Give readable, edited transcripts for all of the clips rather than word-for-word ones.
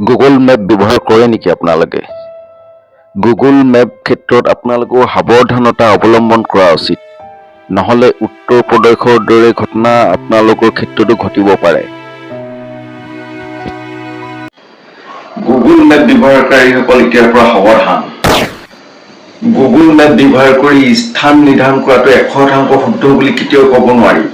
Google map ব্যৱহাৰ কৰে নেকি আপোনালোকে? গুগল মেপ ক্ষেত্ৰত আপোনালোকেও সাৱধানতা অৱলম্বন কৰা উচিত। নহ'লে উত্তৰ প্ৰদেশৰ দৰে ঘটনা আপোনালোকৰ ক্ষেত্ৰতো ঘটিব পাৰে। গুগল মেপ ব্যৱহাৰকাৰীসকল এতিয়াৰ পৰা সাৱধান। গুগল মেপ ব্যৱহাৰ কৰি স্থান নিৰ্ধাৰণ কৰাটো 100% শুদ্ধ বুলি কেতিয়াও ক'ব নোৱাৰি।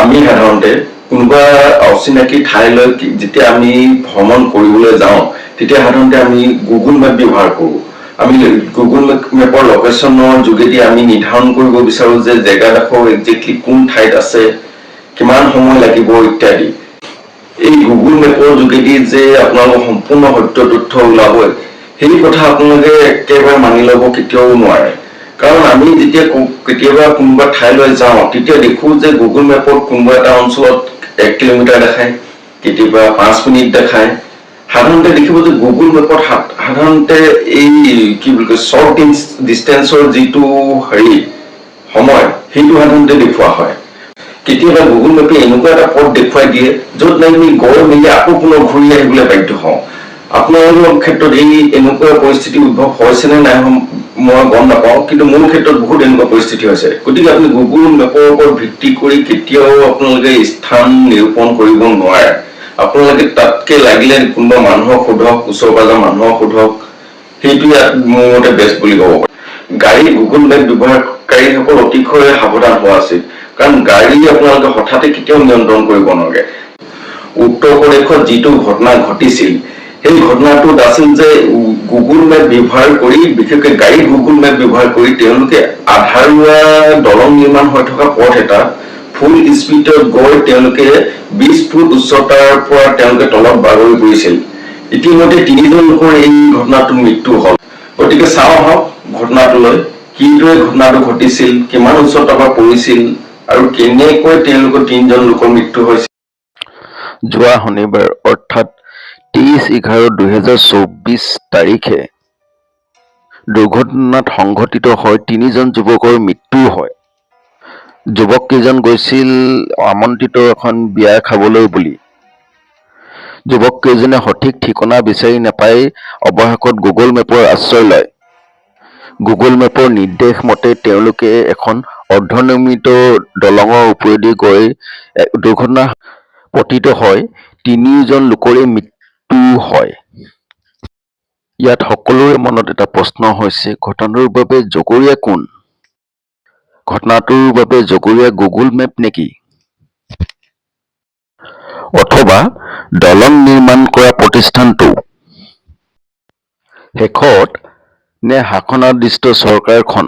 আমি সাধাৰণতে কোনোবা অচিনাকি ঠাইলৈ যেতিয়া আমি ভ্ৰমণ কৰিবলৈ যাওঁ, তেতিয়া সাধাৰণতে আমি গুগল মেপ ব্যৱহাৰ কৰোঁ। আমি গুগল মেপৰ লোকেশ্যনৰ যোগেদি আমি নিৰ্ধাৰণ কৰিব বিচাৰোঁ যে জেগাডোখৰ একজেক্টলি কোন ঠাইত আছে, কিমান সময় লাগিব ইত্যাদি। এই গুগল মেপৰ যোগেদি যে আপোনালোকৰ সম্পূৰ্ণ সত্য তথ্য ওলাব, সেই কথা আপোনালোকে একেবাৰে মানি ল'ব কেতিয়াও নোৱাৰে। কাৰণ আমি যেতিয়া কেতিয়াবা কোনোবা ঠাইলৈ যাওঁ, তেতিয়া দেখোঁ যে গুগল মেপত কোনোবা এটা অঞ্চলত 1 কিলোমিটাৰ দেখায়, কেতিয়াবা 5 মিনিট দেখায়। সাধাৰণতে দেখিব যে গুগল মেপত সাধাৰণতে এই কি বুলি কয় শ্বৰ্ট ডিষ্টেঞ্চৰ যিটো সময়, সেইটো সাধাৰণতে দেখুওৱা হয়। কেতিয়াবা গুগল মেপে এনেকুৱা এটা পথ দেখুৱাই দিয়ে য'ত আমি গৈ মেলি আকৌ পুনৰ ঘূৰি আহিবলৈ বাধ্য হওঁ। আপোনালোকৰ ক্ষেত্ৰত এনেকুৱা পৰিস্থিতি উদ্ভৱ হৈছে নে নাই মই গম নাপাওঁ, কিন্তু মোৰ ক্ষেত্ৰত বহুত এনেকুৱা পৰিস্থিতি হৈছে। গতিকে আপুনি গুগল মেপৰ ওপৰত ভিত্তি কৰি কেতিয়াও আপোনালোকে স্থান নিৰূপণ কৰিব নোৱাৰে। আপোনালোকে তাতকে লাগিলে কোনোবা মানুহক সোধক, ওচৰ পাজৰ মানুহক সোধক, সেইটো ইয়াত মোৰ মতে বেষ্ট বুলি ক'ব পাৰি। গাড়ী গুগল মেপ ব্যৱহাৰকাৰীসকল অতিশয় সাৱধান হোৱা উচিত, কাৰণ গাড়ী আপোনালোকে হঠাতে কেতিয়াও নিয়ন্ত্ৰণ কৰিব নোৱাৰে। উত্তৰ প্ৰদেশত যিটো ঘটনা ঘটিছিল, সেই ঘটনাটোত আছিল যে গুগল মেপ ব্যৱহাৰ কৰি, বিশেষকৈ গাড়ী গুগল মেপ ব্যৱহাৰ কৰি তেওঁলোকে আধাৰুৱা দলং নিৰ্মাণ হৈ থকা পথ এটা ফুল স্পীডত গৈ তেওঁলোকে 20 ফুট উচ্চতাৰ পৰা তেওঁলোকে তলত বাগৰি পৰিছিল। ইতিমধ্যে 3জন লোকৰ এই ঘটনাটোত মৃত্যু হ'ল। গতিকে চাওঁ আহক ঘটনাটোলৈ, কিদৰে ঘটনাটো ঘটিছিল, কিমান উচ্চতাৰ পৰা পৰিছিল আৰু কেনেকৈ তেওঁলোকৰ 3জন লোকৰ মৃত্যু হৈছিল। যোৱা শনিবাৰ অৰ্থাৎ 23/11/2024 তাৰিখে দুৰ্ঘটনাত সংঘটিত হৈ 3জন যুৱকৰ মৃত্যু হয়। যুৱককেইজন গৈছিল আমন্ত্ৰিত এখন বিয়া খাবলৈ বুলি। যুৱককেইজনে সঠিক ঠিকনা বিচাৰি নাপাই অৱশেষত গুগল মেপৰ আশ্ৰয় লয়। গুগল মেপৰ নিৰ্দেশ মতে তেওঁলোকে এখন অৰ্ধনিৰ্মিত দলঙৰ ওপৰেদি গৈ দুৰ্ঘটনাত পতিত হয় 3জন লোকৰে মৃত্যু হয়। ইয়াত সকলোৰে মনত এটা প্ৰশ্ন হৈছে, ঘটনাটোৰ বাবে জগৰীয়া কোন? ঘটনাটোৰ বাবে জগৰীয়া গুগল মেপ নেকি? অথবা দলং নিৰ্মাণ কৰা প্ৰতিষ্ঠানটো? শেষত নে শাসনাধিষ্ঠ চৰকাৰখন?